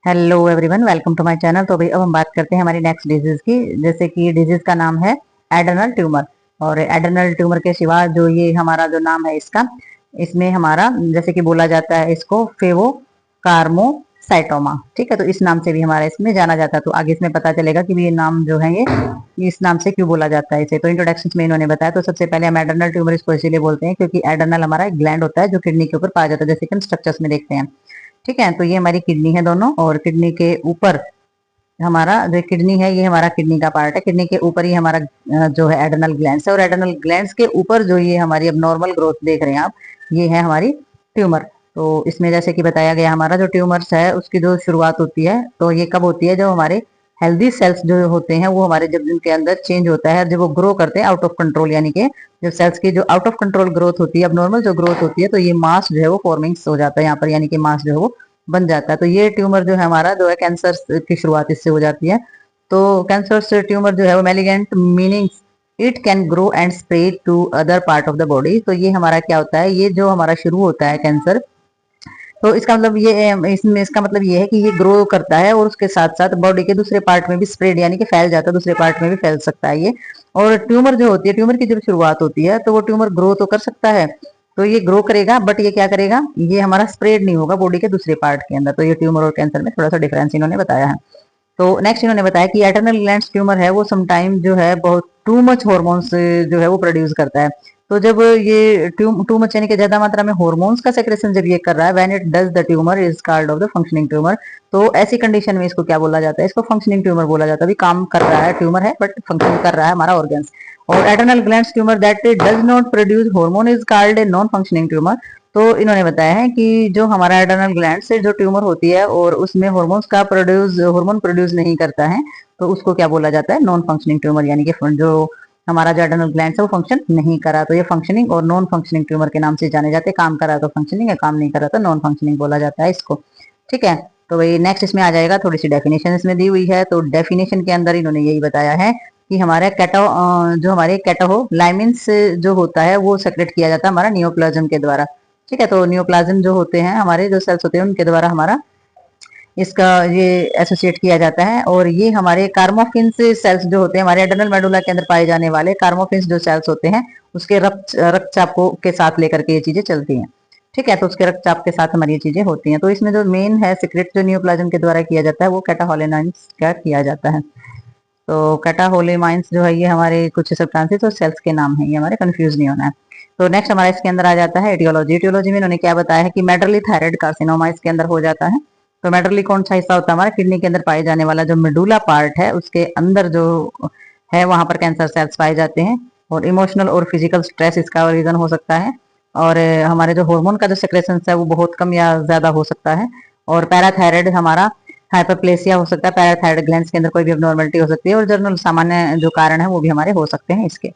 Hello everyone, welcome to my channel. तो भाई अब हम बात करते हैं हमारी नेक्स्ट डिजीज की। जैसे कि डिजीज का नाम है एड्रेनल ट्यूमर। और एड्रेनल ट्यूमर के सिवा जो ये हमारा जो नाम है इसका, इसमें हमारा जैसे कि बोला जाता है इसको फेवोकार्मोसाइटोमा। ठीक है, तो इस नाम से भी हमारा इसमें जाना जाता है। तो आगे इसमें पता चलेगा कि ये नाम जो है ये इस नाम से क्यों बोला जाता है इसे। तो इंट्रोडक्शन में इन्होंने बताया। तो सबसे पहले हम एड्रेनल ट्यूमर इसको इसीलिए बोलते हैं क्योंकि एड्रेनल हमारा एक ग्लैंड होता है जो किडनी के ऊपर पाया जाता है, जैसे कि हम स्ट्रक्चर्स में देखते हैं। ठीक है, तो ये हमारी किडनी है दोनों, और किडनी के ऊपर हमारा जो किडनी है ये हमारा किडनी का पार्ट है। किडनी के ऊपर ही हमारा जो है एड्रेनल ग्लैंड्स है, और एड्रेनल ग्लैंड्स के ऊपर जो ये हमारी अब नॉर्मल ग्रोथ देख रहे हैं आप, ये है हमारी ट्यूमर। तो इसमें जैसे कि बताया गया हमारा जो ट्यूमर्स है उसकी जो शुरुआत होती है, तो ये कब होती है, जब हमारे हेल्दी सेल्स जो होते हैं वो हमारे जब जिनके अंदर चेंज होता है, जब वो ग्रो करते हैं आउट ऑफ कंट्रोल, यानी कि जब सेल्स की जो आउट ऑफ कंट्रोल ग्रोथ होती है, अब नॉर्मल जो ग्रोथ होती है, तो ये मास जो है वो फॉर्मिंग्स हो जाता है यहाँ पर, यानी कि मास जो है वो बन जाता है। तो ये ट्यूमर जो है हमारा जो है कैंसर की शुरुआत इससे हो जाती है। तो कैंसर ट्यूमर जो है वो malignant meaning it can grow and spread to other part of the body. तो ये हमारा क्या होता है, ये जो हमारा शुरू होता है कैंसर, तो इसका मतलब ये इसमें इसका मतलब ये है कि ये ग्रो करता है और उसके साथ साथ बॉडी के दूसरे पार्ट में भी स्प्रेड यानी कि फैल जाता है, दूसरे पार्ट में भी फैल सकता है ये। और ट्यूमर जो होती है, ट्यूमर की जब शुरुआत होती है तो वो ट्यूमर ग्रो तो कर सकता है, तो ये ग्रो करेगा, बट ये क्या करेगा, ये हमारा स्प्रेड नहीं होगा बॉडी के दूसरे पार्ट के अंदर। तो ये ट्यूमर और कैंसर में थोड़ा सा डिफरेंस इन्होंने बताया है। तो नेक्स्ट इन्होंने बताया कि एटर्नल ग्लैंड ट्यूमर है वो समटाइम जो है बहुत टू मच हॉर्मोन्स जो है वो प्रोड्यूस करता है। तो जब ये टू मच यानी कि ज्यादा मात्रा में हॉर्मोन्स का सेक्रेशन जब ये कर रहा है, when it does the tumour is called off the functioning tumour. तो ऐसी कंडीशन में इसको क्या बोला जाता है, इसको फंक्शनिंग ट्यूमर बोला जाता है। अभी काम कर रहा है, ट्यूमर है बट फंक्शन कर रहा है हमारा ऑर्गन्स। और eternal gland tumour that does not produce hormone is called a non functioning tumour. तो इन्होंने बताया है कि जो हमारा एड्रेनल ग्लैंड से जो ट्यूमर होती है और उसमें हार्मोन प्रोड्यूस नहीं करता है, तो उसको क्या बोला जाता है, नॉन फंक्शनिंग ट्यूमर, यानी कि जो हमारा जो एड्रेनल ग्लैंड है वो फंक्शन नहीं करा। तो ये फंक्शनिंग और नॉन फंक्शनिंग ट्यूमर के नाम से जाने जाते हैं। काम करा तो फंक्शनिंग है, काम नहीं करा तो नॉन फंक्शनिंग बोला जाता है इसको। ठीक है, तो वही नेक्स्ट इसमें आ जाएगा, थोड़ी सी डेफिनेशन इसमें दी हुई है। तो डेफिनेशन के अंदर इन्होंने यही बताया है कि हमारे जो हमारे कैटाहो लाइमिन्स जो होता है वो सेक्रेट किया जाता है हमारा नियोप्लाज्म के द्वारा। ठीक है, तो नियोप्लाज्म जो होते हैं हमारे जो सेल्स होते हैं उनके द्वारा हमारा इसका ये एसोसिएट किया जाता है। और ये हमारे कार्मोफिन्स सेल्स जो होते हैं हमारे एड्रेनल मेडुला के अंदर पाए जाने वाले कार्मोफिन्स जो सेल्स होते हैं उसके रक्तचाप को के साथ लेकर के ये चीजें चलती हैं। ठीक है, तो उसके रक्तचाप के साथ हमारी ये चीजें होती हैं। तो इसमें जो मेन है सीक्रेट जो नियोप्लाज्म के द्वारा किया जाता है वो कैटाहोलिनाइंस का किया जाता है। तो कैटाहोलिमाइंस जो है ये हमारे कुछ सब्सटेंसेस और सेल्स के नाम है, ये हमारे कंफ्यूज नहीं होना है। तो नेक्स्ट हमारा इसके अंदर आ जाता है एटियोलॉजी। एटियोलॉजी में इन्होंने क्या बताया है कि मेडरली थायराइड कार्सिनोमा इसके अंदर हो जाता है। तो मेडरली कौन सा हिस्सा होता है, हमारा किडनी के अंदर पाए जाने वाला जो मेडुला पार्ट है उसके अंदर जो है वहां पर कैंसर सेल्स पाए जाते हैं। और इमोशनल और फिजिकल स्ट्रेस इसका रीजन हो सकता है। और हमारे जो हार्मोन का जो सेक्रेशन है वो बहुत कम या ज्यादा हो सकता है। और पैराथायराइड हमारा हाइपरप्लेसिया हो सकता है, पैराथायराइड ग्लैंड्स के अंदर कोई भी अब्नॉर्मलिटी हो सकती है, और जनरल सामान्य जो कारण है वो भी हमारे हो सकते हैं इसके।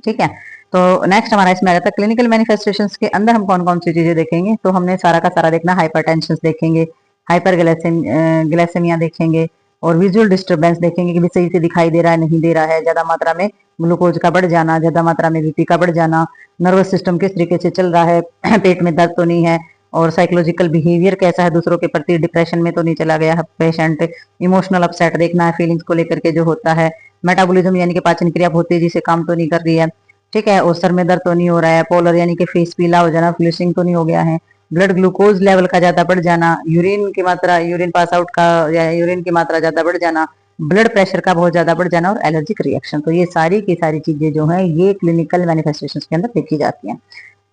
ठीक है, तो नेक्स्ट हमारा इसमें आ जाता है क्लिनिकल मैनिफेस्टेशंस के अंदर हम कौन कौन सी चीजें देखेंगे। तो हमने सारा का सारा देखना, हाइपरटेंशन देखेंगे, हाइपर ग्लाइसेमिया देखेंगे, और विजुअल डिस्टर्बेंस देखेंगे कि भी सही से दिखाई दे रहा है नहीं दे रहा है, ज्यादा मात्रा में ग्लूकोज का बढ़ जाना, ज्यादा मात्रा में बीपी का बढ़ जाना, नर्वस सिस्टम किस तरीके से चल रहा है पेट में दर्द तो नहीं है, और साइकोलॉजिकल बिहेवियर कैसा है, दूसरों के प्रति डिप्रेशन में तो नहीं चला गया है पेशेंट, इमोशनल अपसेट देखना है, फीलिंग्स को लेकर के जो होता है, मेटाबॉलिज्म यानी कि पाचन क्रिया बहुत तेजी से काम तो नहीं कर रही है। ठीक है, और सर में दर्द तो नहीं हो रहा है, पोलर यानी कि फेस पीला हो जाना, फ्लशिंग तो नहीं हो गया है, ब्लड ग्लूकोज लेवल का ज्यादा बढ़ जाना, यूरिन की मात्रा, यूरिन पास आउट का या यूरिन की मात्रा ज्यादा बढ़ जाना, ब्लड प्रेशर का बहुत ज्यादा बढ़ जाना, और एलर्जिक रिएक्शन। तो ये सारी की सारी चीजें जो है ये क्लिनिकल मैनिफेस्टेशंस के अंदर देखी जाती हैं।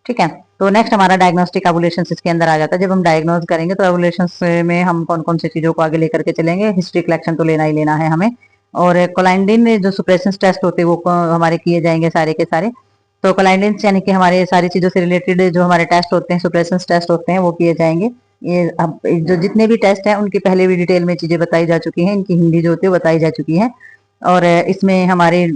ठीक है, तो नेक्स्ट हमारा डायग्नोस्टिक एबुलेशंस इसके अंदर आ जाता है। जब हम डायग्नोज करेंगे तो एबुलेशंस में हम कौन कौन सी चीजों को आगे लेकर के चलेंगे, हिस्ट्री कलेक्शन तो लेना ही लेना है हमें। और कोलाइंडिन जो सुप्रेशन टेस्ट होते हैं वो हमारे किए जाएंगे सारे के सारे। तो कोलाइंडिन यानी कि हमारे सारी चीजों से रिलेटेड जो हमारे टेस्ट होते हैं, सुप्रेशन टेस्ट होते हैं, वो किए जाएंगे। ये अब जो जितने भी टेस्ट हैं उनकी पहले भी डिटेल में चीजें बताई जा चुकी हैं, इनकी हिंदी जो होती है बताई जा चुकी है। और इसमें हमारे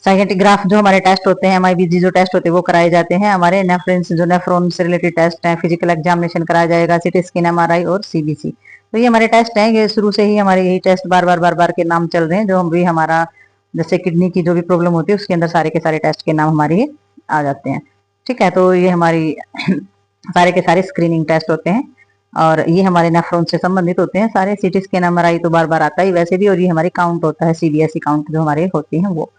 साइकेट्रिक ग्राफ जो हमारे टेस्ट होते हैं, एमआईबीजी जो टेस्ट होते हैं वो कराए जाते हैं। हमारे नेफ्रेंस जो नेफ्रॉन से रिलेटेड टेस्ट हैं, फिजिकल एग्जामिनेशन कराया जाएगा, सिटी स्कैन, एमआरआई और सीबीसी। तो ये हमारे टेस्ट हैं, ये शुरू से ही हमारे यही टेस्ट बार बार के नाम चल रहे हैं, जो हम भी हमारा जैसे किडनी की जो भी प्रॉब्लम होती है उसके अंदर सारे के सारे टेस्ट के नाम हमारे आ जाते हैं। ठीक है, तो ये हमारी सारे के सारे स्क्रीनिंग टेस्ट होते हैं। और ये हमारे नेफ्रॉन से संबंधित होते हैं सारे। सीटी स्कैन एमआरआई तो बार बार आता ही वैसे भी, और ये हमारी काउंट होता है सीबीएसई काउंट जो हमारे होती हैं वो,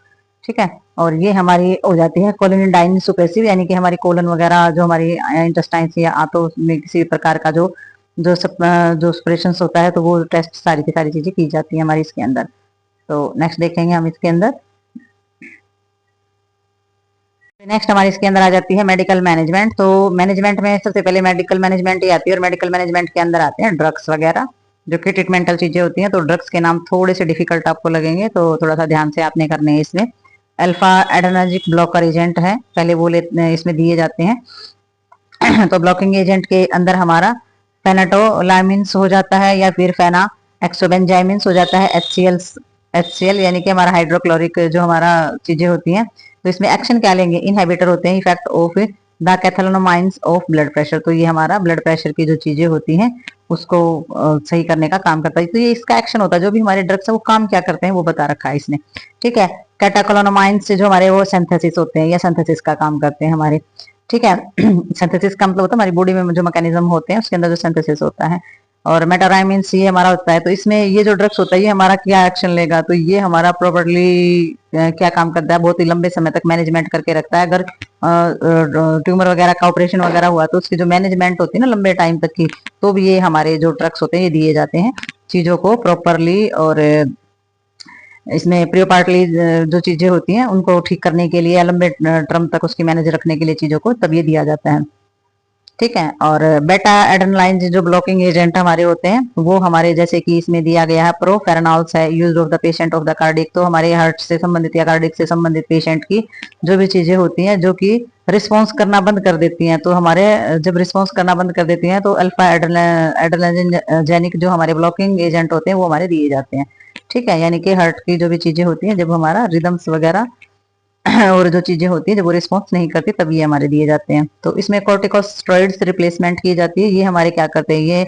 ठीक है। और ये हमारी हो जाती है कोलिनडाइन सुप्रेसिव, यानी कि हमारी कोलन वगैरह जो हमारी इंटेस्टाइन या आंतों में किसी प्रकार का जो जो जो सप्रेशन होता है, तो वो टेस्ट सारी की सारी चीजें की जाती है हमारी इसके अंदर। तो नेक्स्ट देखेंगे हम इसके अंदर। नेक्स्ट हमारे इसके अंदर आ जाती है मेडिकल मैनेजमेंट। तो मैनेजमेंट में सबसे पहले मेडिकल मैनेजमेंट ही आती है, और मेडिकल मैनेजमेंट के अंदर आते हैं ड्रग्स वगैरह जो कि ट्रीटमेंटल चीजें होती हैं। तो ड्रग्स के नाम थोड़े से डिफिकल्ट आपको लगेंगे, तो थोड़ा सा ध्यान से आपने करने हैं इसमें। अल्फा एड्रेनर्जिक ब्लॉकर एजेंट है, पहले वो इसमें दिए जाते हैं। तो ब्लॉकिंग एजेंट के अंदर हमारा फेनाटोलामिन्स हो जाता है, या फिर फेना एक्सोबेंजाइमिन्स हो जाता है, HCl यानी कि हमारा हाइड्रोक्लोरिक जो हमारा चीजें होती हैं। तो इसमें एक्शन क्या लेंगे, इनहिबिटर होते हैं effect of the catecholamines of blood pressure. तो ये हमारा ब्लड प्रेशर की जो चीजें होती हैं उसको सही करने का काम करता है। तो ये इसका एक्शन होता है। जो भी हमारे ड्रग्स है वो काम क्या करते हैं वो बता रखा है इसने, ठीक है। कैटाकोलोनामाइंस से जो हमारे वो सिंथेसिस होते हैं, या सिंथेसिस का काम करते हैं हमारे, ठीक है। सिंथेसिस का मतलब होता है हमारी बॉडी में जो मैकेनिज्म होते हैं उसके अंदर जो सिंथेसिस होता है। और मेटाराइमिन्स ये हमारा होता है। तो इसमें ये जो ड्रग्स होता है ये हमारा क्या एक्शन लेगा, तो ये हमारा प्रॉपर्ली क्या काम करता है, बहुत ही लंबे समय तक मैनेजमेंट करके रखता है। अगर ट्यूमर वगैरह का ऑपरेशन वगैरह हुआ तो उसकी जो मैनेजमेंट होती है ना लंबे टाइम तक की, तो भी ये हमारे जो ड्रग्स होते हैं ये दिए जाते हैं चीजों को प्रॉपरली, और इसमें प्रियोपार्टली जो चीजें होती हैं उनको ठीक करने के लिए, लंबे टर्म तक उसकी मैनेज रखने के लिए चीजों को, तब ये दिया जाता है, ठीक है। और बेटा एड्रेनालाइन जो ब्लॉकिंग एजेंट हमारे होते हैं वो हमारे, जैसे कि इसमें दिया गया है प्रोफेरनॉल्स है, use of the patient of the cardiac. तो हमारे हार्ट से संबंधित या कार्डिक से संबंधित पेशेंट की जो भी चीजें होती हैं जो कि रिस्पॉन्स करना बंद कर देती हैं, तो हमारे जब रिस्पॉन्स करना बंद कर देती हैं तो अल्फा एड्रेनाजेनिक जो हमारे ब्लॉकिंग एजेंट होते हैं वो हमारे दिए जाते हैं, ठीक है। यानी कि हार्ट की जो भी चीजें होती हैं जब हमारा रिदम्स वगैरह और जो चीजें होती है जब वो रिस्पॉन्स नहीं करती तब ये हमारे दिए जाते हैं। तो इसमें कॉर्टिकोस्टेरॉइड्स रिप्लेसमेंट की जाती है। ये हमारे क्या करते हैं, ये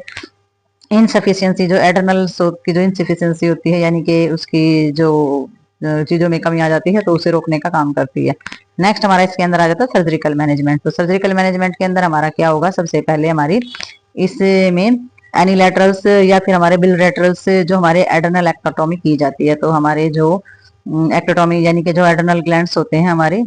इनसफिशियंसी जो एड्रेनल की जो इनसफिशियंसी होती है, यानी कि उसकी जो चीजों में कमी आ जाती है, तो उसे रोकने का काम करती है। नेक्स्ट हमारा इसके अंदर आ जाता है सर्जिकल मैनेजमेंट। तो सर्जिकल मैनेजमेंट के अंदर हमारा क्या होगा, सबसे पहले हमारी इसमें एनिलेटरल्स या फिर हमारे बिलरेटरल्स जो हमारे एड्रेनल एक्टोटॉमी की जाती है। तो हमारे जो एक्टोटॉमी यानी कि जो एड्रेनल ग्लैंड्स होते हैं हमारे,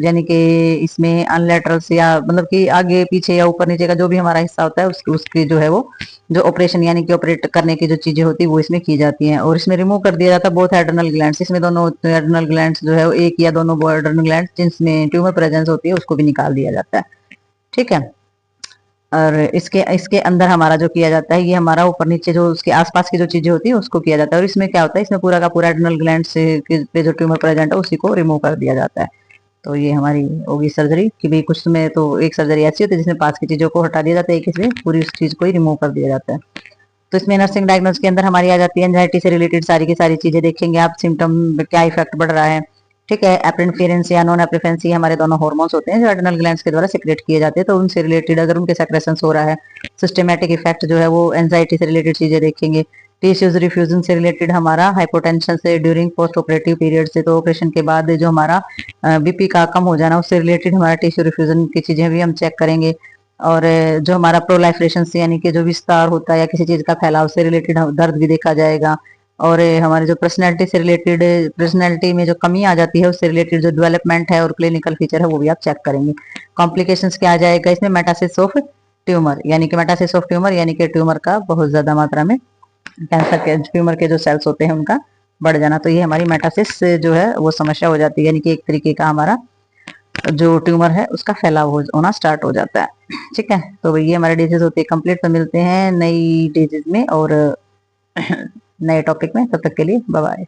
यानी कि इसमें अनलेटरल्स या मतलब कि आगे पीछे या ऊपर नीचे का जो भी हमारा हिस्सा होता है उसकी जो है वो जो ऑपरेशन यानी कि ऑपरेट करने की जो चीजें होती है वो इसमें की जाती हैं। और इसमें रिमूव कर दिया जाता है बोथ एड्रेनल ग्लैंड्स। इसमें दोनों एड्रेनल ग्लैंड्स जो है एक या दोनों एड्रेनल ग्लैंड्स जिसमें ट्यूमर प्रेजेंस होती है उसको भी निकाल दिया जाता है, ठीक है। और इसके इसके अंदर हमारा जो किया जाता है ये हमारा ऊपर नीचे जो उसके आसपास की जो चीजें होती है उसको किया जाता है। और इसमें क्या होता है, इसमें पूरा का पूरा एड्रेनल ग्लैंड से पे जो ट्यूमर प्रेजेंट है उसी को रिमूव कर दिया जाता है। तो ये हमारी होगी सर्जरी कि भाई कुछ में तो एक सर्जरी ऐसी होती है जिसमें पास की चीजों को हटा दिया जाता है, एक इसमें पूरी उस चीज को ही रिमूव कर दिया जाता है। तो इसमें नर्सिंग डायग्नोस के अंदर हमारी आ जाती है एंजाइटी से रिलेटेड सारी की सारी चीजें देखेंगे आप, सिम्टम क्या इफेक्ट बढ़ रहा है, ठीक है। एप्रिनफेरेंस या नॉन एप्रिफेंस हमारे दोनों हार्मोन्स होते हैं जो एड्रेनल ग्लैंड्स के द्वारा सिक्रेट किए जाते हैं। तो उनसे रिलेटेड अगर उनके सेक्रेशंस हो रहा है, सिस्टमेटिक इफेक्ट जो है वो एंजाइटी से रिलेटेड चीजें देखेंगे। टिश्यूज रिफ्यूजन से रिलेटेड हमारा हाइपोटेंशन से ड्यूरिंग पोस्ट ऑपरेटिव पीरियड से, तो ऑपरेशन के बाद जो हमारा बीपी का कम हो जाना उससे रिलेटेड हमारा टिश्यू रिफ्यूजन की चीजें भी हम चेक करेंगे। और जो हमारा प्रोलाइफरेशन से यानी कि जो विस्तार होता है या किसी चीज का फैलाव से रिलेटेड दर्द भी देखा जाएगा। और हमारे जो पर्सनैलिटी से रिलेटेड, पर्सनैलिटी में जो कमी आ जाती है उससे रिलेटेड जो डेवलपमेंट है और क्लिनिकल फीचर है वो भी आप चेक करेंगे। कॉम्प्लिकेशंस क्या आ जाएगा इसमें, मेटासिस ऑफ ट्यूमर, यानी कि मेटासिस ऑफ ट्यूमर यानी कि ट्यूमर का बहुत ज्यादा मात्रा में कैंसर के ट्यूमर के जो सेल्स होते हैं उनका बढ़ जाना। तो ये हमारी मेटासिस जो है वो समस्या हो जाती है, यानी कि एक तरीके का हमारा जो ट्यूमर है उसका फैलाव होना स्टार्ट हो जाता है, ठीक है। तो ये हमारे डिजीज होते हैं कंप्लीट। तो मिलते हैं नई डिजीज में और नए टॉपिक में, तब तक के लिए बाय बाय।